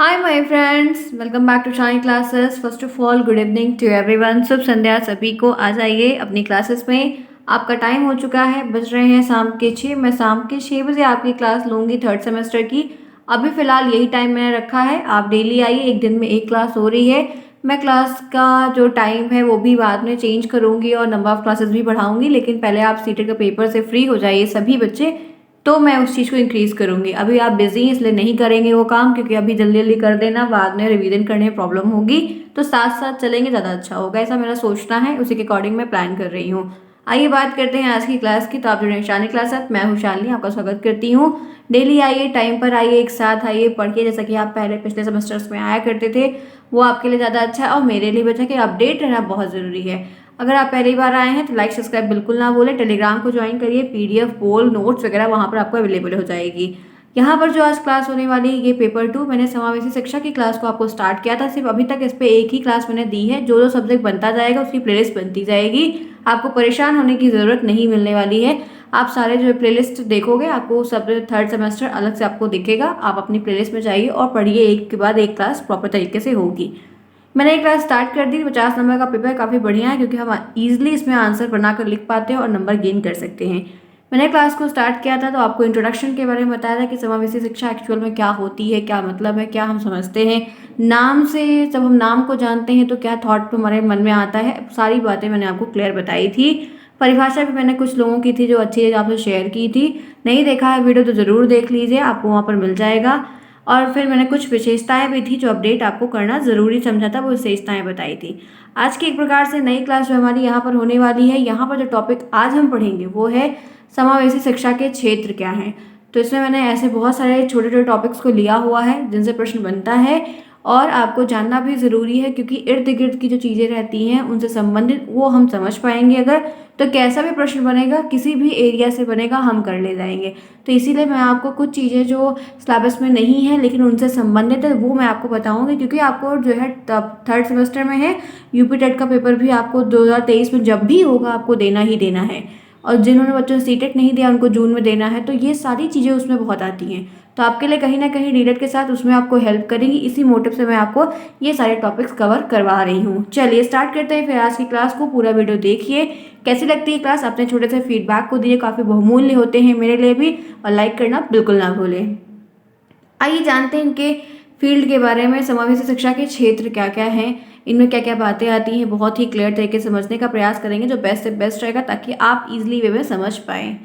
Hi my friends, welcome back to Shine Classes. First of all, good evening to everyone. शुभ संध्या सभी को। आ जाइए अपनी classes में। आपका टाइम हो चुका है, बज रहे हैं शाम के 6। मैं शाम के 6 बजे आपकी क्लास लूँगी थर्ड सेमेस्टर की। अभी फ़िलहाल यही टाइम मैंने रखा है। आप डेली आइए, एक दिन में एक क्लास हो रही है। मैं क्लास का जो टाइम है वो भी बाद में चेंज करूँगी और नंबर ऑफ़ क्लासेस भी बढ़ाऊँगी, लेकिन पहले आप सीटेट का पेपर से फ्री हो जाइए सभी बच्चे, तो मैं उस चीज़ को इंक्रीज़ करूँगी। अभी आप बिज़ी हैं इसलिए नहीं करेंगे वो काम, क्योंकि अभी जल्दी-जल्दी कर देना, बाद में रिवीजन करने में प्रॉब्लम होगी। तो साथ-साथ चलेंगे ज़्यादा अच्छा होगा, ऐसा मेरा सोचना है, उसी के अकॉर्डिंग मैं प्लान कर रही हूँ। आइए बात करते हैं आज की क्लास की। तो आप जुड़े हैं शालिनी क्लास साथ, मैं हूँ शालिनी, आपका स्वागत करती हूँ। डेली आइए, टाइम पर आइए, एक साथ आइए, पढ़िए जैसा कि आप पहले पिछले सेमेस्टर्स में आया करते थे। वो आपके लिए ज़्यादा अच्छा है और मेरे लिए भी अच्छा है कि अपडेट रहना बहुत ज़रूरी है। अगर आप पहली बार आए हैं तो लाइक सब्सक्राइब बिल्कुल ना भूलें। टेलीग्राम को ज्वाइन करिए, पीडीएफ पोल नोट्स वगैरह वहाँ पर आपको अवेलेबल हो जाएगी। यहाँ पर जो आज क्लास होने वाली है ये पेपर 2, मैंने समावेशी शिक्षा की क्लास को आपको स्टार्ट किया था। सिर्फ अभी तक इस पे एक ही क्लास मैंने दी है। जो जो सब्जेक्ट बनता जाएगा उसकी प्लेलिस्ट बनती जाएगी। आपको परेशान होने की ज़रूरत नहीं मिलने वाली है। आप सारे जो प्लेलिस्ट देखोगे आपको सब थर्ड सेमेस्टर अलग से आपको दिखेगा। आप अपनी प्लेलिस्ट में जाइए और पढ़िए, एक के बाद एक क्लास प्रॉपर तरीके से होगी। मैंने एक क्लास स्टार्ट कर दी। 50 नंबर का पेपर काफ़ी बढ़िया है, क्योंकि हम ईजिली इसमें आंसर बनाकर लिख पाते हैं और नंबर गेन कर सकते हैं। मैंने क्लास को स्टार्ट किया था तो आपको इंट्रोडक्शन के बारे में बताया था कि समावेशी शिक्षा एक्चुअल में क्या होती है, क्या मतलब है, क्या हम समझते हैं। नाम से जब हम नाम को जानते हैं तो क्या थॉट हमारे मन में आता है, सारी बातें मैंने आपको क्लियर बताई थी। परिभाषा भी मैंने कुछ लोगों की थी जो अच्छी आपसे शेयर की थी। नहीं देखा है वीडियो तो ज़रूर देख लीजिए, आपको वहाँ पर मिल जाएगा। और फिर मैंने कुछ विशेषताएं भी थी जो अपडेट आपको करना ज़रूरी समझा था, वो विशेषताएं बताई थी। आज की एक प्रकार से नई क्लास जो हमारी यहाँ पर होने वाली है, यहाँ पर जो टॉपिक आज हम पढ़ेंगे वो है समावेशी शिक्षा के क्षेत्र क्या हैं। तो इसमें मैंने ऐसे बहुत सारे छोटे छोटे टॉपिक्स को लिया हुआ है जिनसे प्रश्न बनता है और आपको जानना भी ज़रूरी है, क्योंकि इर्द गिर्द की जो चीज़ें रहती हैं उनसे संबंधित वो हम समझ पाएंगे अगर, तो कैसा भी प्रश्न बनेगा किसी भी एरिया से बनेगा हम कर ले जाएंगे। तो इसीलिए मैं आपको कुछ चीज़ें जो सिलेबस में नहीं है लेकिन उनसे संबंधित है वो मैं आपको बताऊंगी, क्योंकि आपको जो है थर्ड सेमेस्टर में है यूपी टेट का पेपर भी आपको 2023 में जब भी होगा आपको देना ही देना है। और जिन्होंने बच्चों ने सीटेट नहीं दिया उनको जून में देना है। तो ये सारी चीज़ें उसमें बहुत आती हैं, तो आपके लिए कहीं ना कहीं डीलेट के साथ उसमें आपको हेल्प करेंगी। इसी मोटिव से मैं आपको ये सारे टॉपिक्स कवर करवा रही हूँ। चलिए स्टार्ट करते हैं फिर आज की क्लास को। पूरा वीडियो देखिए, कैसी लगती है क्लास अपने छोटे से फीडबैक को दिए, काफ़ी बहुमूल्य होते हैं मेरे लिए भी। और लाइक करना बिल्कुल ना भूलें। आइए जानते हैं इनके फील्ड के बारे में। समावेशी शिक्षा के क्षेत्र क्या क्या हैं, इनमें क्या क्या बातें आती हैं, बहुत ही क्लियर तरीके से समझने का प्रयास करेंगे जो बेस्ट से बेस्ट रहेगा, ताकि आप इजीली वे में समझ पाएँ।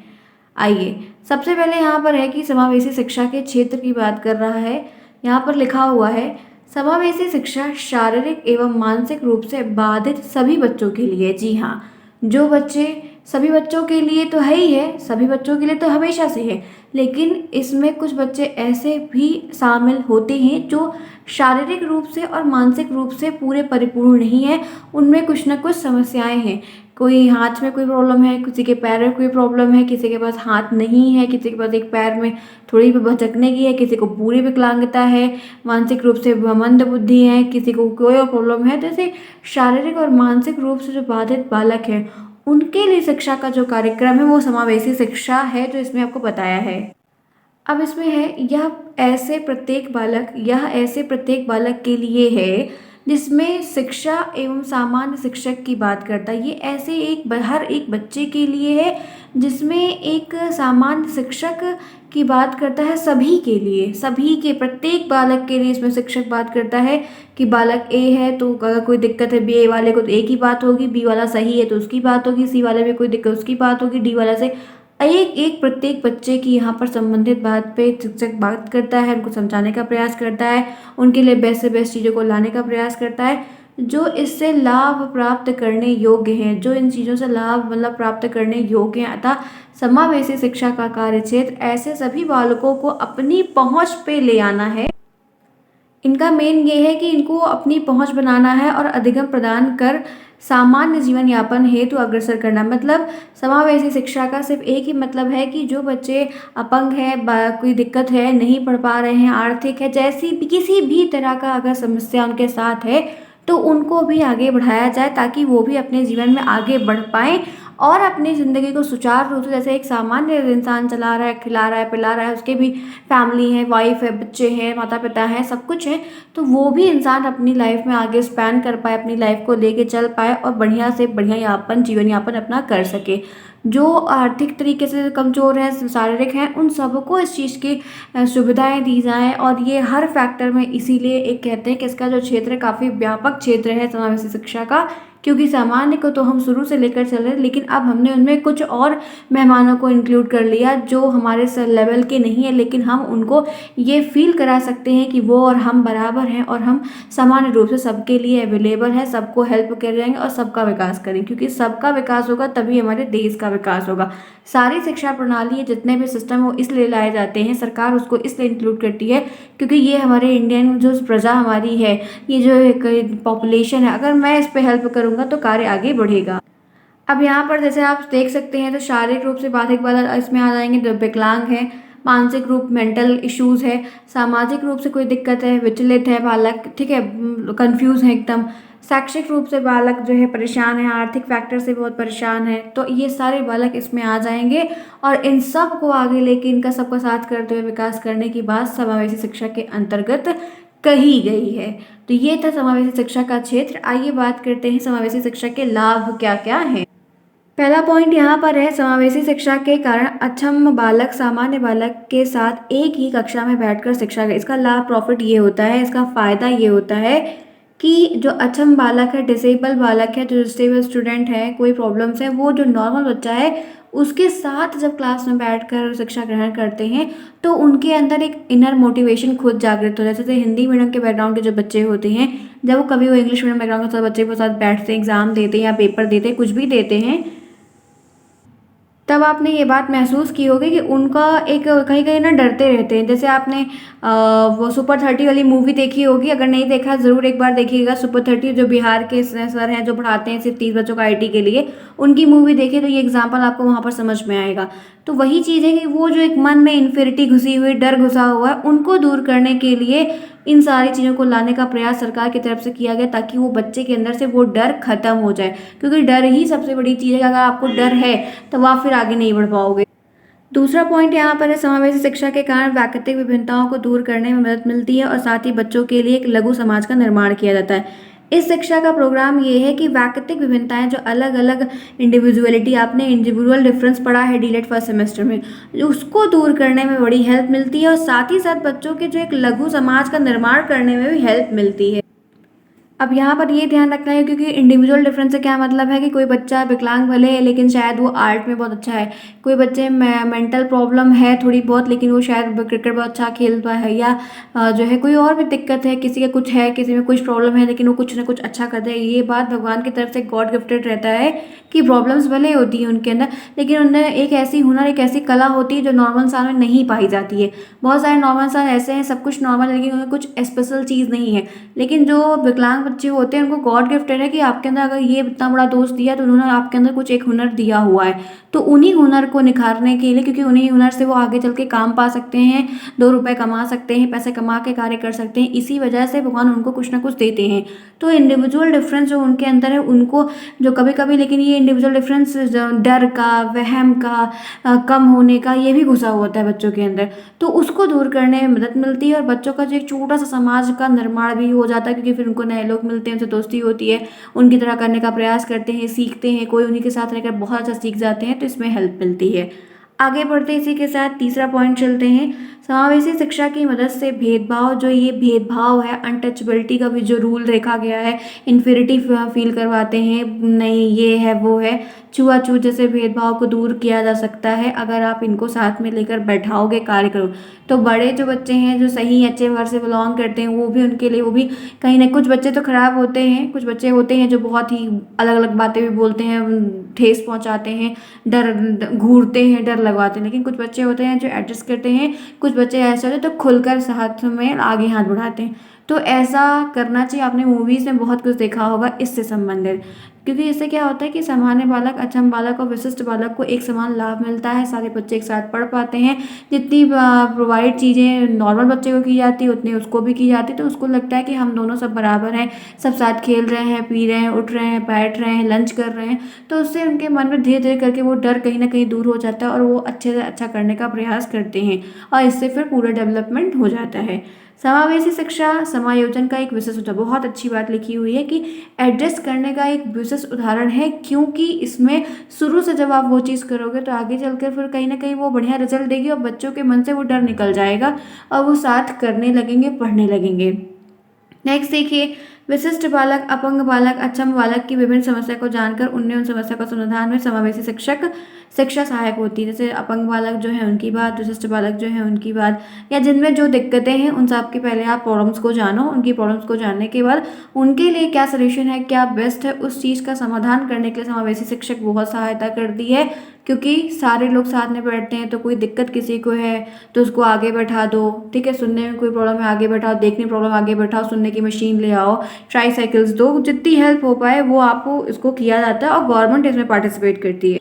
आइए सबसे पहले यहाँ पर है कि समावेशी शिक्षा के क्षेत्र की बात कर रहा है। यहाँ पर लिखा हुआ है समावेशी शिक्षा शारीरिक एवं मानसिक रूप से बाधित सभी बच्चों के लिए। जी हाँ, जो बच्चे, सभी बच्चों के लिए तो है ही है, सभी बच्चों के लिए तो हमेशा से है, लेकिन इसमें कुछ बच्चे ऐसे भी शामिल होते हैं जो शारीरिक रूप से और मानसिक रूप से पूरे परिपूर्ण नहीं है। उनमें कुछ ना कुछ समस्याएं हैं। कोई हाथ में कोई प्रॉब्लम है, किसी के पैर में कोई प्रॉब्लम है, किसी के पास हाथ नहीं है, किसी के पास एक पैर में थोड़ी भी भचकने की है, किसी को पूरी विकलांगता है, मानसिक रूप से मंद बुद्धि है, किसी को कोई और प्रॉब्लम है। जैसे शारीरिक और मानसिक रूप से जो बाधित बालक है उनके लिए शिक्षा का जो कार्यक्रम है वो समावेशी शिक्षा है, जो इसमें आपको बताया है। अब इसमें है यह ऐसे प्रत्येक बालक के लिए है जिसमें शिक्षा एवं सामान्य शिक्षक की बात करता है। ये ऐसे हर एक बच्चे के लिए है जिसमें एक सामान्य शिक्षक की बात करता है। सभी के लिए, सभी के प्रत्येक बालक के लिए इसमें शिक्षक बात करता है कि बालक ए है तो अगर कोई दिक्कत है बी वाले को तो ए की बात होगी, बी वाला सही है तो उसकी बात होगी, सी वाले में कोई दिक्कत उसकी बात होगी, डी वाला से एक एक प्रत्येक बच्चे की यहाँ पर संबंधित बात पे शिक्षक बात करता है, उनको समझाने का प्रयास करता है, उनके लिए बेस्ट से बेस्ट चीज़ों को लाने का प्रयास करता है जो इससे लाभ प्राप्त करने योग्य हैं, जो इन चीज़ों से लाभ मतलब प्राप्त करने योग्य हैं। अतः समावेशी शिक्षा का कार्य क्षेत्र ऐसे सभी बालकों को अपनी पहुँच पे ले आना है। इनका मेन ये है कि इनको अपनी पहुंच बनाना है और अधिगम प्रदान कर सामान्य जीवन यापन हेतु अग्रसर करना। मतलब समावेशी शिक्षा का सिर्फ एक ही मतलब है कि जो बच्चे अपंग है, कोई दिक्कत है, नहीं पढ़ पा रहे हैं, आर्थिक है, जैसी भी किसी भी तरह का अगर समस्या उनके साथ है तो उनको भी आगे बढ़ाया जाए ताकि वो भी अपने जीवन में आगे बढ़ पाएँ और अपनी ज़िंदगी को सुचारू रूप से जैसे एक सामान्य इंसान चला रहा है, खिला रहा है, पिला रहा है, उसके भी फैमिली है, वाइफ है, बच्चे हैं, माता पिता हैं, सब कुछ है, तो वो भी इंसान अपनी लाइफ में आगे स्पैन कर पाए, अपनी लाइफ को लेके चल पाए और बढ़िया से बढ़िया यापन जीवन यापन अपना कर सके। जो आर्थिक तरीके से कमज़ोर हैं, शारीरिक हैं, उन सबको इस चीज़ की सुविधाएं दी जाएं। और ये हर फैक्टर में इसीलिए एक कहते हैं कि इसका जो क्षेत्र है काफ़ी व्यापक क्षेत्र है समावेशी शिक्षा का, क्योंकि सामान्य को तो हम शुरू से लेकर चल रहे हैं, लेकिन अब हमने उनमें कुछ और मेहमानों को इंक्लूड कर लिया जो हमारे लेवल के नहीं है, लेकिन हम उनको ये फील करा सकते हैं कि वो और हम बराबर हैं और हम सामान्य रूप से सबके लिए अवेलेबल है, सबको हेल्प कर जाएंगे और सबका विकास करेंगे, क्योंकि सबका विकास होगा तभी हमारे देश का विकास होगा। सारी शिक्षा प्रणाली जितने भी सिस्टम वो इसलिए लाए जाते हैं, सरकार उसको इसलिए इंक्लूड करती है क्योंकि ये हमारे इंडियन जो प्रजा हमारी है, ये जो एक पॉपुलेशन है, अगर मैं इस पे हेल्प करूँगा तो कार्य आगे बढ़ेगा। अब यहाँ पर जैसे आप देख सकते हैं तो शारीरिक रूप से बाधिक बालक इसमें आ जाएंगे जो विकलांग है, मानसिक रूप मेंटल इश्यूज है, सामाजिक रूप से कोई दिक्कत है, विचलित है बालक, ठीक है, कंफ्यूज है एकदम, शैक्षिक रूप से बालक जो है परेशान है, आर्थिक फैक्टर से बहुत परेशान है, तो ये सारे बालक इसमें आ जाएंगे। और इन सब को आगे लेके इनका सबका साथ करते हुए विकास करने की बात समावेशी शिक्षा के अंतर्गत कही गई है। तो ये था समावेशी शिक्षा का क्षेत्र। आइए बात करते हैं समावेशी शिक्षा के लाभ क्या क्या हैं। पहला पॉइंट यहाँ पर है, समावेशी शिक्षा के कारण अक्षम बालक सामान्य बालक के साथ एक ही कक्षा में बैठकर शिक्षा इसका लाभ प्रॉफिट ये होता है, इसका फ़ायदा ये होता है कि जो अक्षम बालक है, डिसेबल बालक है, जो डिसेबल स्टूडेंट है, कोई प्रॉब्लम्स है, वो जो नॉर्मल बच्चा है उसके साथ जब क्लास में बैठकर शिक्षा ग्रहण करते हैं तो उनके अंदर एक इनर मोटिवेशन खुद जागृत हो जाता है। जैसे हिंदी मीडियम के बैकग्राउंड के जो बच्चे होते हैं, जब वो कभी वो इंग्लिश मीडियम बैकग्राउंड के साथ बच्चे के साथ बैठते हैं, एग्जाम देते हैं या पेपर देते हैं, कुछ भी देते हैं, तब आपने ये बात महसूस की होगी कि उनका एक कहीं कहीं ना डरते रहते हैं। जैसे आपने वो सुपर 30 वाली मूवी देखी होगी, अगर नहीं देखा ज़रूर एक बार देखिएगा। सुपर 30 जो बिहार के सर हैं जो पढ़ाते हैं सिर्फ 30 बच्चों का आईटी के लिए, उनकी मूवी देखिए तो ये एग्जाम्पल आपको वहाँ पर समझ में आएगा। तो वही चीज़ है कि वो जो एक मन में इन्फिनिटी घुसी हुई, डर घुसा हुआ है, उनको दूर करने के लिए इन सारी चीज़ों को लाने का प्रयास सरकार की तरफ से किया गया ताकि वो बच्चे के अंदर से वो डर खत्म हो जाए, क्योंकि डर ही सबसे बड़ी चीज़ है कि अगर आपको डर है तो आप फिर आगे नहीं बढ़ पाओगे। दूसरा पॉइंट यहाँ पर है, समावेशी शिक्षा के कारण व्यक्तिगत विभिन्नताओं को दूर करने में मदद मिलती है और साथ ही बच्चों के लिए एक लघु समाज का निर्माण किया जाता है। इस शिक्षा का प्रोग्राम ये है कि व्यक्तिगत विभिन्नताएं जो अलग अलग इंडिविजुअलिटी, आपने इंडिविजुअल डिफरेंस पढ़ा है डीलेट फर्स्ट सेमेस्टर में, उसको दूर करने में बड़ी हेल्प मिलती है और साथ ही साथ बच्चों के जो एक लघु समाज का निर्माण करने में भी हेल्प मिलती है। अब यहाँ पर ये ध्यान रखना है, क्योंकि इंडिविजुअल डिफरेंस से क्या मतलब है कि कोई बच्चा विकलांग भले है लेकिन शायद वो आर्ट में बहुत अच्छा है, कोई बच्चे में मेंटल प्रॉब्लम है थोड़ी बहुत लेकिन वो शायद क्रिकेट बहुत अच्छा खेलता है, या जो है कोई और भी दिक्कत है, किसी का कुछ है, किसी में कुछ प्रॉब्लम है लेकिन वो कुछ ना कुछ अच्छा करता है। ये बात भगवान की तरफ से गॉड गिफ्टेड रहता है कि प्रॉब्लम्स भले होती हैं उनके अंदर, लेकिन उनमें एक ऐसी हुनर, एक ऐसी कला होती है जो नॉर्मल इंसान में नहीं पाई जाती है। बहुत सारे नॉर्मल इंसान ऐसे हैं, सब कुछ नॉर्मल है लेकिन उनमें कुछ स्पेशल चीज़ नहीं है। लेकिन जो विकलांग बच्चे होते हैं उनको गॉड गिफ्टेड है कि आपके अंदर अगर ये इतना बड़ा दोस्त दिया तो उन्होंने आपके अंदर कुछ एक हुनर दिया हुआ है, तो उन्हीं हुनर को निखारने के लिए, क्योंकि उन्हीं हुनर से वो आगे चल के काम पा सकते हैं, 2 रुपए कमा सकते हैं, पैसे कमा के कार्य कर सकते हैं, इसी वजह से भगवान उनको कुछ ना कुछ देते हैं। तो इंडिविजुअल डिफरेंस जो उनके अंदर है उनको जो कभी कभी, लेकिन ये इंडिविजुअल डिफरेंस डर का, वहम का, कम होने का, ये भी घुसा हुआ होता है बच्चों के अंदर, तो उसको दूर करने में मदद मिलती है और बच्चों का जो एक छोटा सा समाज का निर्माण भी हो जाता है, क्योंकि फिर उनको नए लोग मिलते हैं, उनसे दोस्ती होती है, उनकी तरह करने का प्रयास करते हैं, सीखते हैं, कोई उन्हीं के साथ रहकर बहुत अच्छा सीख जाते हैं, तो इसमें हेल्प मिलती है। आगे बढ़ते इसी के साथ तीसरा पॉइंट चलते हैं, समावेशी शिक्षा की मदद से भेदभाव, जो ये भेदभाव है, अनटचबिलिटी का भी जो रूल देखा गया है, इन्फिनिटी फील करवाते हैं, नहीं ये है वो है, छुआछूत जैसे भेदभाव को दूर किया जा सकता है अगर आप इनको साथ में लेकर बैठाओगे, कार्य करो। तो बड़े जो बच्चे हैं जो सही अच्छे घर से बिलोंग करते हैं वो भी, उनके लिए वो भी कहीं ना, कुछ बच्चे तो खराब होते हैं, कुछ बच्चे होते हैं जो बहुत ही अलग अलग बातें भी बोलते हैं, ठेस पहुंचाते हैं, डर घूरते हैं, डर लगवाते हैं, लेकिन कुछ बच्चे होते हैं जो एडजस्ट करते हैं, कुछ बच्चे ऐसे होते हैं तो खुलकर साथ में आगे हाथ बढ़ाते हैं। तो ऐसा करना चाहिए। आपने मूवीज़ में बहुत कुछ देखा होगा इससे संबंधित, क्योंकि इससे क्या होता है कि सामान्य बालक, अक्षम बालक और विशिष्ट बालक को एक समान लाभ मिलता है। सारे बच्चे एक साथ पढ़ पाते हैं। जितनी प्रोवाइड चीज़ें नॉर्मल बच्चे को की जाती है उतनी उसको भी की जाती है, तो उसको लगता है कि हम दोनों सब बराबर हैं, सब साथ खेल रहे हैं, पी रहे हैं, उठ रहे हैं, बैठ रहे हैं, लंच कर रहे हैं। तो उससे उनके मन में धीरे धीरे करके वो डर कहीं ना कहीं दूर हो जाता है और वो अच्छे से अच्छा करने का प्रयास करते हैं और इससे फिर पूरा डेवलपमेंट हो जाता है। समावेशी शिक्षा समायोजन का एक विशेष उदाहरण, बहुत अच्छी बात लिखी हुई है कि एडजस्ट करने का एक विशेष उदाहरण है, क्योंकि इसमें शुरू से जब आप वो चीज़ करोगे तो आगे चलकर फिर कहीं ना कहीं वो बढ़िया रिजल्ट देगी और बच्चों के मन से वो डर निकल जाएगा और वो साथ करने लगेंगे, पढ़ने लगेंगे। नेक्स्ट देखिए, विशिष्ट बालक, अपंग बालक, अक्षम बालक की विभिन्न समस्या को जानकर उनमें उन समस्या का समाधान में समावेशी शिक्षक शिक्षा सहायक होती है। जैसे अपंग बालक जो है उनकी बात, विशिष्ट बालक जो है उनकी बात, या जिनमें जो दिक्कतें हैं उन सब की पहले आप प्रॉब्लम्स को जानो। उनकी प्रॉब्लम्स को जानने के बाद उनके लिए क्या सोल्यूशन है, क्या बेस्ट है, उस चीज़ का समाधान करने के लिए समावेशी शिक्षक बहुत सहायता करती है। क्योंकि सारे लोग साथ में बैठते हैं तो कोई दिक्कत किसी को है तो उसको आगे बैठा दो, ठीक है। सुनने में कोई प्रॉब्लम है आगे बैठाओ, देखने में प्रॉब्लम आगे बैठाओ, सुनने की मशीन ले आओ, ट्राई साइकिल्स दो, जितनी हेल्प हो पाए वो आपको इसको किया जाता है और गवर्नमेंट इसमें पार्टिसिपेट करती है।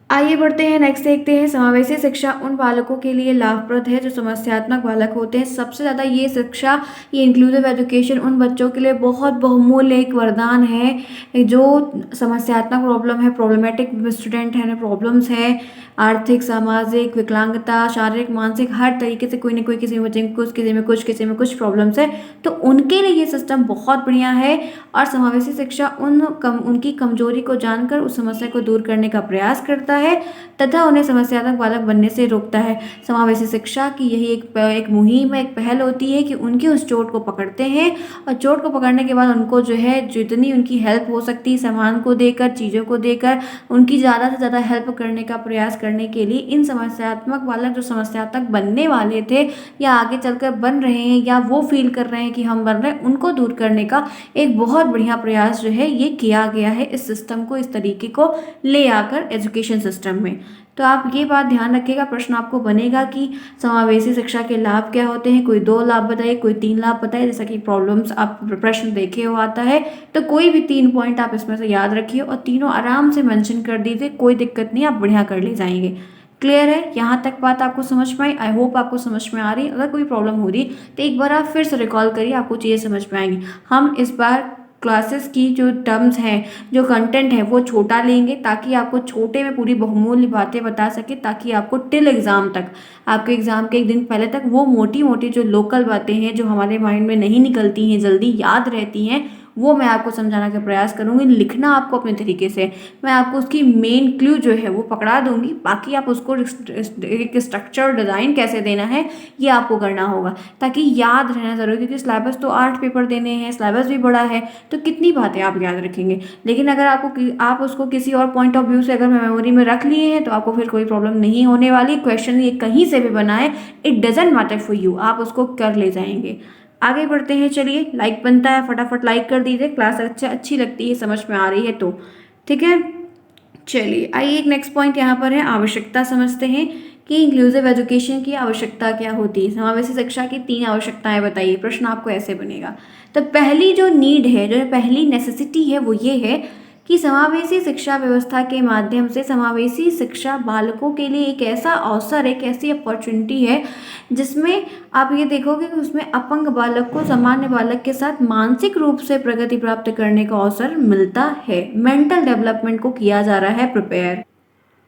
आइए बढ़ते हैं, नेक्स्ट देखते हैं। समावेशी शिक्षा उन बालकों के लिए लाभप्रद है जो समस्यात्मक बालक होते हैं। सबसे ज़्यादा ये शिक्षा, ये इंक्लूसिव एजुकेशन उन बच्चों के लिए बहुत बहुमूल्य एक वरदान है जो समस्यात्मक प्रॉब्लम है, प्रॉब्लमेटिक स्टूडेंट है, प्रॉब्लम्स है, आर्थिक, सामाजिक, विकलांगता, शारीरिक, मानसिक, हर तरीके से कोई ना कोई, किसी बच्चे में कुछ, किसी में कुछ प्रॉब्लम्स है, तो उनके लिए ये सिस्टम बहुत बढ़िया है। और समावेशी शिक्षा उनकी कमजोरी को जानकर उस समस्या को दूर करने का प्रयास करता है तथा उन्हें समस्यात्मक बालक बनने से रोकता है। समावेशी शिक्षा की यही एक मुहिम है, एक पहल होती है कि उनकी उस चोट को पकड़ते हैं और चोट को पकड़ने के बाद उनको जो है जितनी उनकी हेल्प हो सकती है, सामान को देकर, चीज़ों को देकर, उनकी ज़्यादा से ज़्यादा हेल्प करने का प्रयास करने के लिए इन समस्यात्मक बालक जो समस्यात्मक बनने वाले थे या आगे चलकर बन रहे हैं या वो फील कर रहे हैं कि हम बन रहे हैं, उनको दूर करने का एक बहुत बढ़िया प्रयास जो है ये किया गया है इस सिस्टम को, इस तरीके को ले आकर एजुकेशन सिस्टम में। तो आप ये बात ध्यान रखिएगा, प्रश्न आपको बनेगा कि समावेशी शिक्षा के लाभ क्या होते हैं। कोई 2 लाभ बताइए, कोई 3 लाभ बताइए। जैसा कि प्रॉब्लम्स आप प्रश्न देखे हो आता है तो कोई भी 3 पॉइंट आप इसमें से याद रखिए और तीनों आराम से मेंशन कर दीजिए, कोई दिक्कत नहीं, आप बढ़िया कर ले जाएंगे। क्लियर है? यहाँ तक बात आपको समझ में आई? आई होप आपको समझ में आ रही है। अगर कोई प्रॉब्लम हो रही तो एक बार आप फिर से रिकॉल करिए, आपको चीज़ें समझ में आएंगी। हम इस बार क्लासेस की जो टर्म्स हैं, जो कंटेंट है वो छोटा लेंगे ताकि आपको छोटे में पूरी बहुमूल्य बातें बता सके, ताकि आपको टिल एग्ज़ाम तक, आपके एग्ज़ाम के एक दिन पहले तक वो मोटी मोटी जो लोकल बातें हैं जो हमारे माइंड में नहीं निकलती हैं, जल्दी याद रहती हैं, वो मैं आपको समझाने का प्रयास करूँगी। लिखना आपको अपने तरीके से, मैं आपको उसकी मेन क्लू जो है वो पकड़ा दूंगी, बाकी आप उसको एक स्ट्रक्चर डिज़ाइन कैसे देना है ये आपको करना होगा ताकि याद रहना ज़रूरी, क्योंकि सिलेबस तो 8 पेपर देने हैं, सिलेबस भी बड़ा है, तो कितनी बातें आप याद रखेंगे। लेकिन अगर आप उसको किसी और पॉइंट ऑफ व्यू से अगर मेमोरी में रख लिए हैं तो आपको फिर कोई प्रॉब्लम नहीं होने वाली। क्वेश्चन ये कहीं से भी बनाए, it doesn't matter for you, आप उसको कर ले जाएंगे। आगे बढ़ते हैं, चलिए। लाइक बनता है, फटाफट लाइक कर दीजिए, क्लास अच्छी लगती है, समझ में आ रही है तो, ठीक है। चलिए आइए, एक नेक्स्ट पॉइंट यहाँ पर है, आवश्यकता समझते हैं कि इंक्लूसिव एजुकेशन की आवश्यकता क्या होती है। समावेशी शिक्षा की 3 आवश्यकताएं बताइए। प्रश्न आपको ऐसे बनेगा। तो पहली जो नीड है, जो पहली नेसेसिटी है वो ये है कि समावेशी शिक्षा व्यवस्था के माध्यम से समावेशी शिक्षा बालकों के लिए एक ऐसा अवसर, एक ऐसी अपॉर्चुनिटी है जिसमें आप ये देखोगे कि उसमें अपंग बालक को सामान्य बालक के साथ मानसिक रूप से प्रगति प्राप्त करने का अवसर मिलता है। मेंटल डेवलपमेंट को किया जा रहा है प्रिपेयर।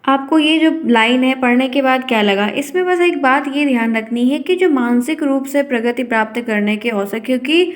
आपको ये जो लाइन है पढ़ने के बाद क्या लगा? इसमें बस एक बात ये ध्यान रखनी है कि जो मानसिक रूप से प्रगति प्राप्त करने के अवसर, क्योंकि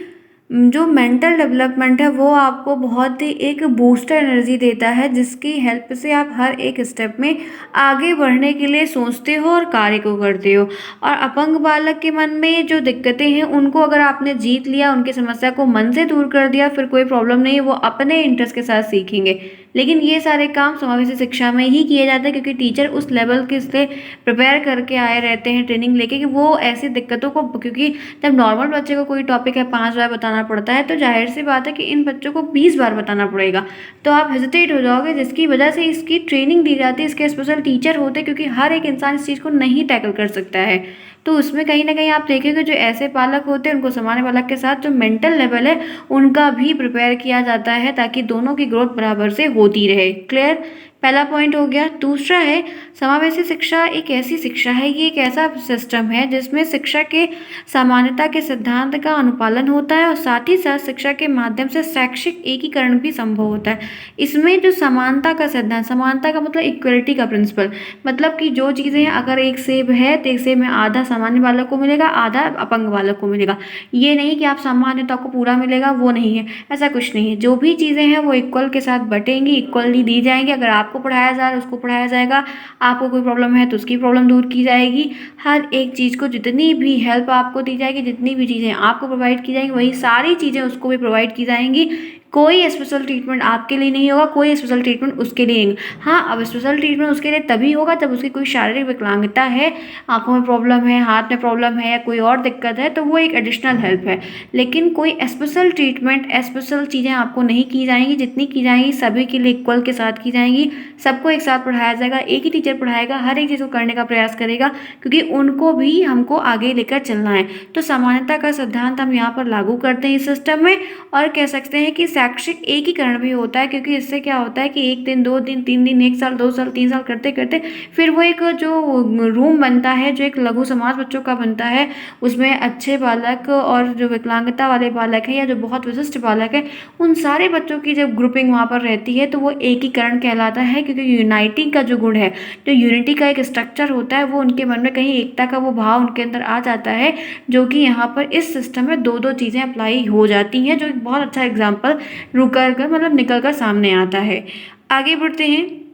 जो मेंटल डेवलपमेंट है वो आपको बहुत ही एक बूस्टर एनर्जी देता है जिसकी हेल्प से आप हर एक स्टेप में आगे बढ़ने के लिए सोचते हो और कार्य को करते हो। और अपंग बालक के मन में जो दिक्कतें हैं उनको अगर आपने जीत लिया, उनकी समस्या को मन से दूर कर दिया, फिर कोई प्रॉब्लम नहीं, वो अपने इंटरेस्ट के साथ सीखेंगे। लेकिन ये सारे काम समावेशी शिक्षा में ही किए जाते हैं क्योंकि टीचर उस लेवल के से प्रिपेयर करके आए रहते हैं ट्रेनिंग लेके कि वो ऐसी दिक्कतों को, क्योंकि जब नॉर्मल बच्चे को कोई टॉपिक है 5 बार बताना बताना पड़ता है, तो जाहिर सी बात है कि इन बच्चों को 20 बार बताना पड़ेगा, तो आप हेजिटेट हो जाओगे, जिसकी वजह से इसकी ट्रेनिंग दी जाती है, इसके स्पेशल टीचर होते हैं, क्योंकि हर एक इंसान इस चीज़ को नहीं टैकल कर सकता है। तो उसमें कहीं ना कहीं आप देखेंगे जो ऐसे पालक होते हैं उनको सामान्य पालक के साथ जो मेंटल लेवल है उनका भी प्रिपेयर किया जाता है, ताकि दोनों की ग्रोथ बराबर से होती रहे। क्लियर? पहला पॉइंट हो गया। दूसरा है, समावेशी शिक्षा एक ऐसी शिक्षा है, ये एक ऐसा सिस्टम है जिसमें शिक्षा के समानता के सिद्धांत का अनुपालन होता है और साथ ही साथ शिक्षा के माध्यम से शैक्षिक एकीकरण भी संभव होता है। इसमें जो समानता का सिद्धांत, समानता का मतलब इक्वलिटी का प्रिंसिपल, मतलब कि जो चीज़ें हैं, अगर एक सेब है तो एक सेब में आधा सामान्य बालक को मिलेगा, आधा अपंग बालक को मिलेगा। ये नहीं कि आप सामान्य तो आपको पूरा मिलेगा, वो नहीं है, ऐसा कुछ नहीं है। जो भी चीज़ें हैं वो इक्वल के साथ बटेंगी, इक्वली दी जाएंगी। अगर आपको पढ़ाया जा रहा है उसको पढ़ाया जाएगा, आपको कोई प्रॉब्लम है तो उसकी प्रॉब्लम दूर की जाएगी। हर एक चीज़ को जितनी भी हेल्प आपको दी जाएगी, जितनी भी चीज़ें आपको प्रोवाइड की जाएंगी, वही सारी चीज़ें उसको भी प्रोवाइड की जाएंगी। कोई स्पेशल ट्रीटमेंट आपके लिए नहीं होगा, कोई स्पेशल ट्रीटमेंट उसके लिए नहीं। हाँ, अब स्पेशल ट्रीटमेंट उसके लिए तभी होगा जब उसकी कोई शारीरिक विकलांगता है, आंखों में प्रॉब्लम है, हाथ में प्रॉब्लम है या कोई और दिक्कत है, तो वो एक एडिशनल हेल्प है। लेकिन कोई स्पेशल ट्रीटमेंट, स्पेशल चीज़ें आपको नहीं की जाएंगी, जितनी की जाएंगी सभी के लिए इक्वल के साथ की जाएंगी। सबको एक साथ पढ़ाया जाएगा, एक ही टीचर पढ़ाएगा, हर एक चीज़ को करने का प्रयास करेगा, क्योंकि उनको भी हमको आगे लेकर चलना है। तो समानता का सिद्धांत हम यहाँ पर लागू करते हैं इस सिस्टम में, और कह सकते हैं कि शैक्षिक एकीकरण भी होता है, क्योंकि इससे क्या होता है कि 1 दिन, 2 दिन, 3 दिन, 1 साल, 2 साल, 3 साल करते करते फिर वो एक जो रूम बनता है, जो एक लघु समाज बच्चों का बनता है, उसमें अच्छे बालक और जो विकलांगता वाले बालक हैं या जो बहुत विशिष्ट बालक हैं, उन सारे बच्चों की जब ग्रुपिंग वहाँ पर रहती है तो वो एकीकरण कहलाता है। क्योंकि यूनाइटिंग का जो गुण है, जो यूनिटी का एक स्ट्रक्चर होता है, वो उनके मन में कहीं एकता का वो भाव उनके अंदर आ जाता है, जो कि यहाँ पर इस सिस्टम में दो दो चीज़ें अप्लाई हो जाती हैं, जो एक बहुत अच्छा एग्जाम्पल रुकर कर मतलब निकल कर सामने आता है। आगे बढ़ते हैं।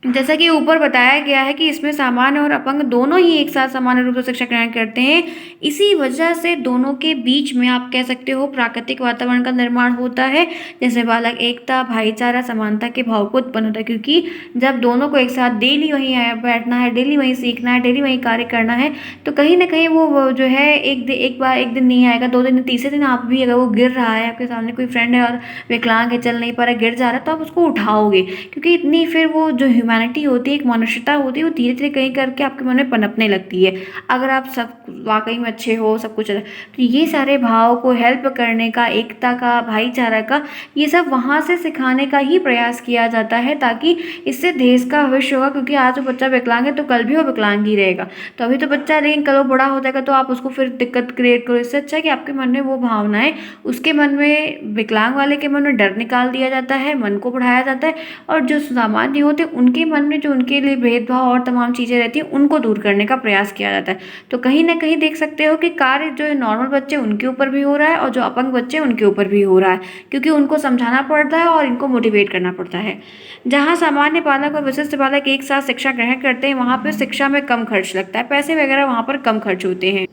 जैसा कि ऊपर बताया गया है कि इसमें सामान्य और अपंग दोनों ही एक साथ समान रूप से शिक्षा ग्रहण करते हैं। इसी वजह से दोनों के बीच में आप कह सकते हो प्राकृतिक वातावरण का निर्माण होता है, जैसे बालक एकता, भाईचारा, समानता के भाव को उत्पन्न होता है। क्योंकि जब दोनों को एक साथ डेली वहीं बैठना है, डेली वहीं सीखना है, डेली वहीं कार्य करना है, तो कहीं ना कहीं वो जो है एक दिन नहीं आएगा, 2 दिन, तीसरे दिन आप भी, अगर वो गिर रहा है, आपके सामने कोई फ्रेंड है और विकलांग है, चल नहीं पा रहा, गिर जा रहा है, तो आप उसको उठाओगे, क्योंकि इतनी फिर वो जो ह्यूमैनिटी होती है, एक मनुष्यता होती है, वो धीरे धीरे कहीं करके आपके मन में पनपने लगती है। अगर आप सब वाकई में अच्छे हो, सब कुछ है, तो ये सारे भाव को हेल्प करने का, एकता का, भाईचारा का, ये सब वहाँ से सिखाने का ही प्रयास किया जाता है, ताकि इससे देश का भविष्य होगा। क्योंकि आज जो बच्चा विकलांग है तो कल भी वो विकलांग ही रहेगा, तो अभी तो बच्चा, लेकिन कल वो बड़ा हो जाएगा तो आप उसको फिर दिक्कत क्रिएट करो। इससे अच्छा है कि आपके मन में वो भावनाएं, उसके मन में, विकलांग वाले के मन में डर निकाल दिया जाता है, मन को बढ़ाया जाता है, और जो सामान्य होते हैं उनके मन में जो उनके लिए भेदभाव और तमाम चीज़ें रहती हैं उनको दूर करने का प्रयास किया जाता है। तो कहीं ना कहीं देख सकते हो कि कार्य जो है नॉर्मल बच्चे उनके ऊपर भी हो रहा है और जो अपंग बच्चे उनके ऊपर भी हो रहा है, क्योंकि उनको समझाना पड़ता है और इनको मोटिवेट करना पड़ता है। जहाँ सामान्य बालक और विशिष्ट बालक एक साथ शिक्षा ग्रहण करते हैं, वहाँ पर शिक्षा में कम खर्च लगता है, पैसे वगैरह वहाँ पर कम खर्च होते हैं।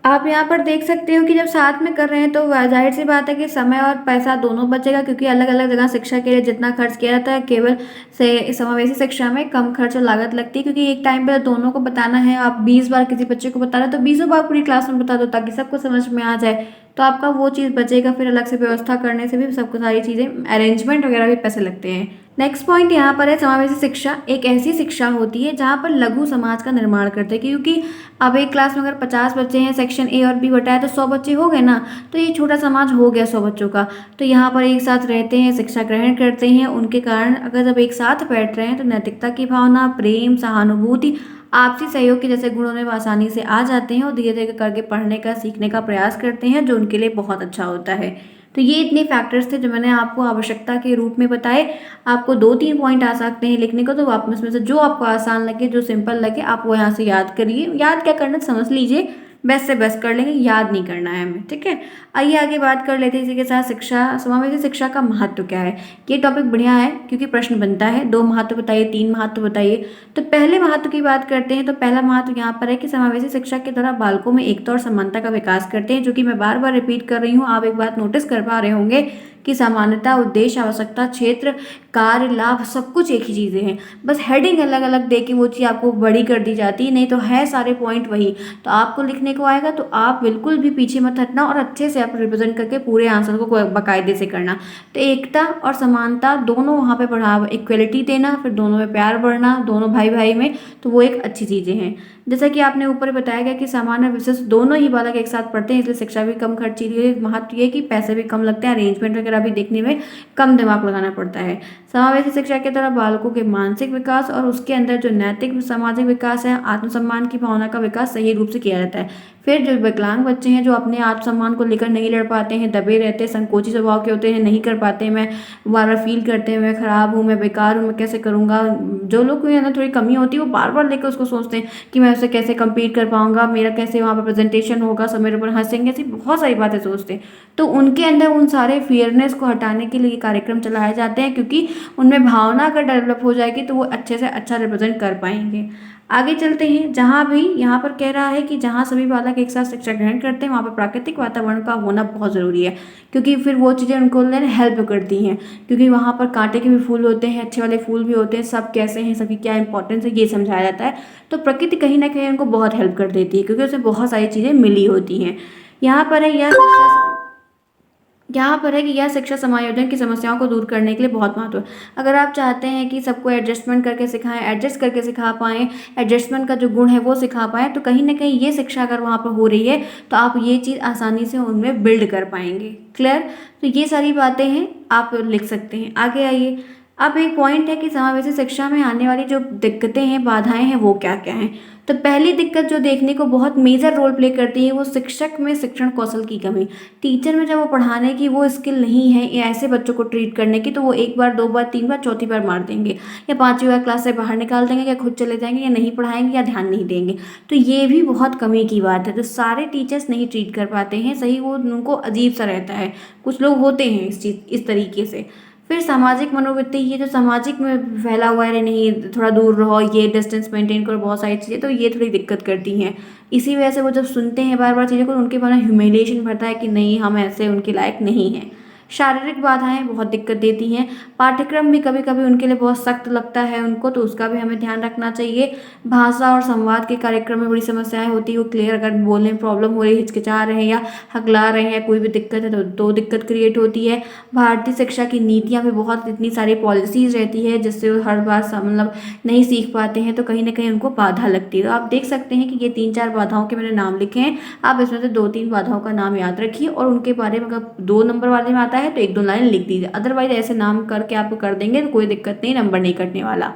आप यहाँ पर देख सकते हो कि जब साथ में कर रहे हैं तो जाहिर सी बात है कि समय और पैसा दोनों बचेगा, क्योंकि अलग अलग जगह शिक्षा के लिए जितना खर्च किया जाता है, केवल से समावेशी शिक्षा में कम खर्च और लागत लगती है। क्योंकि एक टाइम पर दोनों को बताना है, आप 20 बार किसी बच्चे को बता रहे हो तो 20 बार पूरी क्लास में बता दो, ताकि सबको समझ में आ जाए, तो आपका वो चीज़ बचेगा। फिर अलग से व्यवस्था करने से भी सबको सारी चीज़ें, अरेंजमेंट वगैरह भी पैसे लगते हैं। नेक्स्ट पॉइंट यहाँ पर है, समावेशी शिक्षा एक ऐसी शिक्षा होती है जहाँ पर लघु समाज का निर्माण करते हैं। क्योंकि अब एक क्लास में अगर 50 बच्चे हैं, सेक्शन ए और बी बटाए तो 100 बच्चे हो गए ना, तो ये छोटा समाज हो गया 100 बच्चों का। तो यहाँ पर एक साथ रहते हैं, शिक्षा ग्रहण करते हैं, उनके कारण अगर जब एक साथ बैठ रहे हैं तो नैतिकता की भावना, प्रेम, सहानुभूति, आपसी सहयोग के जैसे गुण उन्हें आसानी से आ जाते हैं और धीरे धीरे करके पढ़ने का, सीखने का प्रयास करते हैं, जो उनके लिए बहुत अच्छा होता है। तो ये इतने फैक्टर्स थे जो मैंने आपको आवश्यकता के रूप में बताए। आपको 2-3 पॉइंट आ सकते हैं लिखने को, तो आप उसमें से जो आपको आसान लगे, जो सिंपल लगे, आप वो यहाँ से याद करिए। याद क्या करना, समझ लीजिए, बेस्ट से बेस्ट कर लेंगे, याद नहीं करना है हमें, ठीक है। आइए आगे बात कर लेते हैं इसी के साथ, शिक्षा, समावेशी शिक्षा का महत्व क्या है। ये टॉपिक बढ़िया है क्योंकि प्रश्न बनता है, 2 महत्व बताइए, 3 महत्व बताइए। तो पहले महत्व की बात करते हैं। तो पहला महत्व यहाँ पर है कि समावेशी शिक्षा के द्वारा बालकों में एकता और समानता का विकास करते हैं, जो कि मैं बार बार रिपीट कर रही हूँ। आप एक बात नोटिस कर पा रहे होंगे कि सामान्यता, उद्देश्य, आवश्यकता, क्षेत्र, कार्य, लाभ सब कुछ एक ही चीज़ें हैं, बस हेडिंग अलग अलग दे के वो चीज़ आपको बड़ी कर दी जाती है, नहीं तो है सारे पॉइंट वही। तो आपको लिखने को आएगा तो आप बिल्कुल भी पीछे मत हटना और अच्छे से आप रिप्रेजेंट करके पूरे आंसर को बाकायदे से करना। तो एकता और समानता दोनों वहाँ पे बढ़ावा, इक्वलिटी देना, फिर दोनों में प्यार बढ़ना, दोनों भाई भाई में, तो वो एक अच्छी चीज़ें हैं। जैसा कि आपने ऊपर बताया गया कि सामान्य विशेष दोनों ही बालक एक साथ पढ़ते हैं, इसलिए शिक्षा भी कम खर्चीली है। महत्व ये कि पैसे भी कम लगते हैं, अरेंजमेंट वगैरह भी देखने में कम दिमाग लगाना पड़ता है। समावेशी शिक्षा के तरफ बालकों के मानसिक विकास और उसके अंदर जो नैतिक सामाजिक विकास है, आत्मसम्मान की भावना का विकास सही रूप से किया जाता है। फिर जो विकलांग बच्चे हैं, जो अपने आत्मसम्मान को लेकर नहीं लड़ पाते हैं, दबे रहते हैं, संकोची स्वभाव के होते हैं, नहीं कर पाते हैं, मैं बार बार फील करते हैं मैं खराब हूँ, मैं बेकार हूँ, मैं कैसे करूँगा, जो लोग के अंदर थोड़ी कमी होती है वो बार बार लेकर उसको सोचते हैं कि मैं उससे कैसे compete कर पाऊंगा, मेरा कैसे वहाँ पर प्रेजेंटेशन होगा, सब मेरे ऊपर हंसेंगे, ऐसी बहुत सारी बातें सोचते हैं। तो उनके अंदर उन सारे फेयरनेस को हटाने के लिए कार्यक्रम चलाए जाते हैं, क्योंकि उनमें भावना अगर डेवलप हो जाएगी तो वो अच्छे से अच्छा रिप्रेजेंट कर पाएंगे। आगे चलते हैं। जहाँ भी यहाँ पर कह रहा है कि जहाँ सभी बालक एक साथ शिक्षा ग्रहण करते हैं वहाँ पर प्राकृतिक वातावरण का होना बहुत ज़रूरी है, क्योंकि फिर वो चीज़ें उनको हेल्प करती हैं, क्योंकि वहाँ पर कांटे के भी फूल होते हैं, अच्छे वाले फूल भी होते हैं, सब कैसे हैं, सभी क्या इंपॉर्टेंस है, ये समझाया जाता है। तो प्रकृति कहीं ना कहीं उनको बहुत हेल्प कर देती है, क्योंकि उसे बहुत सारी चीज़ें मिली होती हैं। यहाँ पर है यह शिक्षा समायोजन की समस्याओं को दूर करने के लिए बहुत महत्व है। अगर आप चाहते हैं कि सबको एडजस्टमेंट करके सिखाएं, एडजस्ट करके सिखा पाएं, एडजस्टमेंट का जो गुण है वो सिखा पाएं, तो कहीं ना कहीं ये शिक्षा अगर वहाँ पर हो रही है तो आप ये चीज़ आसानी से उनमें बिल्ड कर पाएंगे। क्लियर? तो ये सारी बातें हैं, आप लिख सकते हैं। आगे आइए। अब एक पॉइंट है कि समावेशी शिक्षा में आने वाली जो दिक्कतें हैं, बाधाएं हैं, वो क्या क्या हैं। तो पहली दिक्कत जो देखने को बहुत मेजर रोल प्ले करती है वो शिक्षक में शिक्षण कौशल की कमी। टीचर में जब वो पढ़ाने की वो स्किल नहीं है या ऐसे बच्चों को ट्रीट करने की, तो वो एक बार, दो बार, तीन बार, चौथी बार मार देंगे, या पांचवी बार क्लास से बाहर निकाल देंगे, या खुद चले जाएंगे, या नहीं पढ़ाएंगे, या ध्यान नहीं देंगे। तो ये भी बहुत कमी की बात है। तो सारे टीचर्स नहीं ट्रीट कर पाते हैं सही, वो उनको अजीब सा रहता है। कुछ लोग होते हैं इस तरीके से। फिर सामाजिक मनोवृत्ति, ये जो सामाजिक में फैला हुआ है, अरे नहीं थोड़ा दूर रहो, ये डिस्टेंस मेंटेन करो, बहुत सारी चीज़ें, तो ये थोड़ी दिक्कत करती हैं। इसी वजह से वो जब सुनते हैं बार बार चीज़ों को, उनके मन में ह्यूमिलिएशन भरता है कि नहीं, हम ऐसे उनके लायक नहीं हैं। शारीरिक बाधाएं बहुत दिक्कत देती हैं। पाठ्यक्रम भी कभी कभी उनके लिए बहुत सख्त लगता है उनको, तो उसका भी हमें ध्यान रखना चाहिए। भाषा और संवाद के कार्यक्रम में बड़ी समस्याएं होती है, वो क्लियर अगर बोलने में प्रॉब्लम हो रही है, हिचकिचा रहे हैं या हकला रहे हैं, कोई भी दिक्कत है तो दिक्कत क्रिएट होती है। भारतीय शिक्षा की नीतियाँ भी बहुत, इतनी सारी पॉलिसीज़ रहती है जिससे वो हर बार मतलब नहीं सीख पाते हैं, तो कहीं ना कहीं उनको बाधा लगती है। तो आप देख सकते हैं कि ये 3-4 बाधाओं के मैंने नाम लिखे हैं, आप इसमें से 2-3 बाधाओं का नाम याद रखिए और उनके बारे में अगर 2 नंबर वाले में आता है तो 1-2 लाइन लिख दीजिए, अदरवाइज ऐसे नाम करके आप कर देंगे तो कोई दिक्कत नहीं, नंबर नहीं कटने वाला।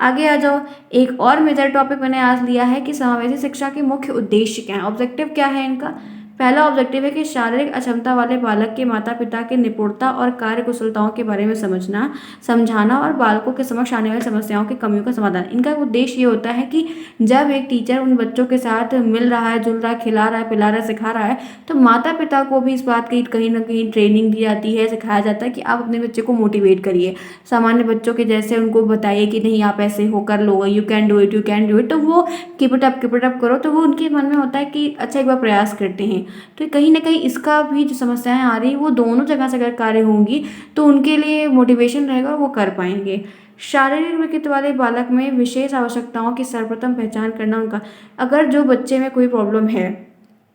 आगे आ जाओ। एक और मेजर टॉपिक मैंने आज लिया है कि समावेशी शिक्षा के मुख्य उद्देश्य क्या है, ऑब्जेक्टिव क्या है इनका। पहला ऑब्जेक्टिव है कि शारीरिक अक्षमता वाले बालक के माता पिता के निपुणता और कार्य कुशलताओं के बारे में समझाना और बालकों के समक्ष आने वाली समस्याओं की कमियों का समाधान। इनका उद्देश्य ये होता है कि जब एक टीचर उन बच्चों के साथ मिल रहा है, जुल रहा है, खिला रहा है, पिला रहा है, सिखा रहा है, तो माता पिता को भी इस बात की कहीं ना कहीं ट्रेनिंग दी जाती है, सिखाया जाता है कि आप अपने बच्चे को मोटिवेट करिए, सामान्य बच्चों के जैसे उनको बताइए कि नहीं आप ऐसे हो कर लो, you can do it, you can do it, तो वो कीप इट अप करो, तो वो उनके मन में होता है कि अच्छा एक बार प्रयास करते हैं। तो कहीं ना कहीं इसका भी जो समस्याएं आ रही वो दोनों जगह से अगर कार्य होंगी तो उनके लिए मोटिवेशन रहेगा और वो कर पाएंगे। शारीरिक विकृति वाले बालक में विशेष आवश्यकताओं की सर्वप्रथम पहचान करना उनका, अगर जो बच्चे में कोई प्रॉब्लम है,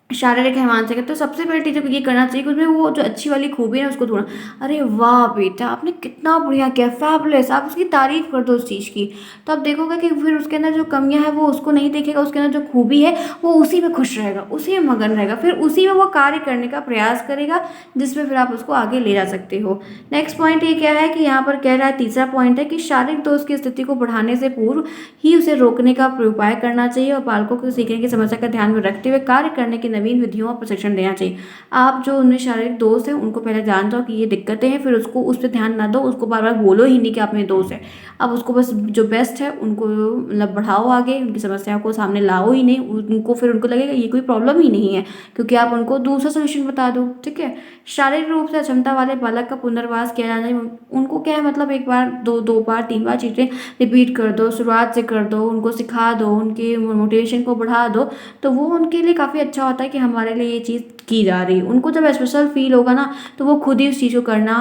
शारीरिक है, मानसिक है, तो सबसे पहले टीचर को ये करना चाहिए कि उसमें वो जो अच्छी वाली खूबी है उसको ढूंढना। अरे वाह बेटा, आपने कितना बढ़िया किया, फैबुलस, आप उसकी तारीफ कर दो उस चीज़ की, तो आप देखोगे कि फिर उसके अंदर जो कमियां है वो उसको नहीं देखेगा, उसके अंदर जो खूबी है वो उसी में खुश रहेगा, उसी में मगन रहेगा, फिर उसी में वो कार्य करने का प्रयास करेगा, जिसमें फिर आप उसको आगे ले जा सकते हो। नेक्स्ट पॉइंट ये क्या है कि यहाँ पर कह रहा है, तीसरा पॉइंट है कि शारीरिक दोष की स्थिति को बढ़ाने से पूर्व ही उसे रोकने का उपाय करना चाहिए और बालकों को सीखने की समस्या का ध्यान में रखते हुए कार्य करने की नवीन विधियों और प्रशिक्षण देना चाहिए। आप जो उनमें शारीरिक दोष है उनको पहले जान जाओ कि ये दिक्कतें हैं, फिर उसको उस पर ध्यान ना दो, उसको बार बार बोलो ही नहीं कि आप में दोष है। अब उसको बस जो बेस्ट है उनको मतलब बढ़ाओ आगे, उनकी समस्या को सामने लाओ ही नहीं, उनको फिर उनको लगेगा ये कोई प्रॉब्लम ही नहीं है, क्योंकि आप उनको दूसरा सोल्यूशन बता दो। ठीक है। शारीरिक रूप से अक्षमता वाले बालक का पुनर्वास किया जाना है। उनको क्या है, मतलब एक बार, दो बार, 3 बार चीज़ें रिपीट कर दो, शुरुआत से कर दो, उनको सिखा दो, उनके मोटिवेशन को बढ़ा दो, तो वो उनके लिए काफ़ी अच्छा होता है है कि हमारे लिए ये चीज़ की जा रही है। उनको जब स्पेशल फील होगा ना तो वो खुद ही उस चीज़ को करना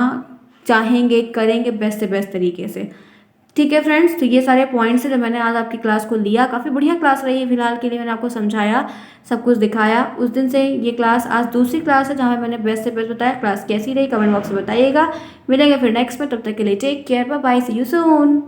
चाहेंगे, करेंगे बेस्ट से बेस्ट तरीके से। ठीक है फ्रेंड्स, तो ये सारे पॉइंट्स हैं जो मैंने आज आपकी क्लास को लिया। काफ़ी बढ़िया क्लास रही है फिलहाल के लिए, मैंने आपको समझाया, सब कुछ दिखाया। उस दिन से ये क्लास आज दूसरी क्लास है जहाँ मैंने बेस्ट से बेस्ट बताया। क्लास कैसी रही कमेंट बॉक्स में बताइएगा। मिलेंगे फिर नेक्स्ट में, तब तक के लिए take care, bye bye, see you soon.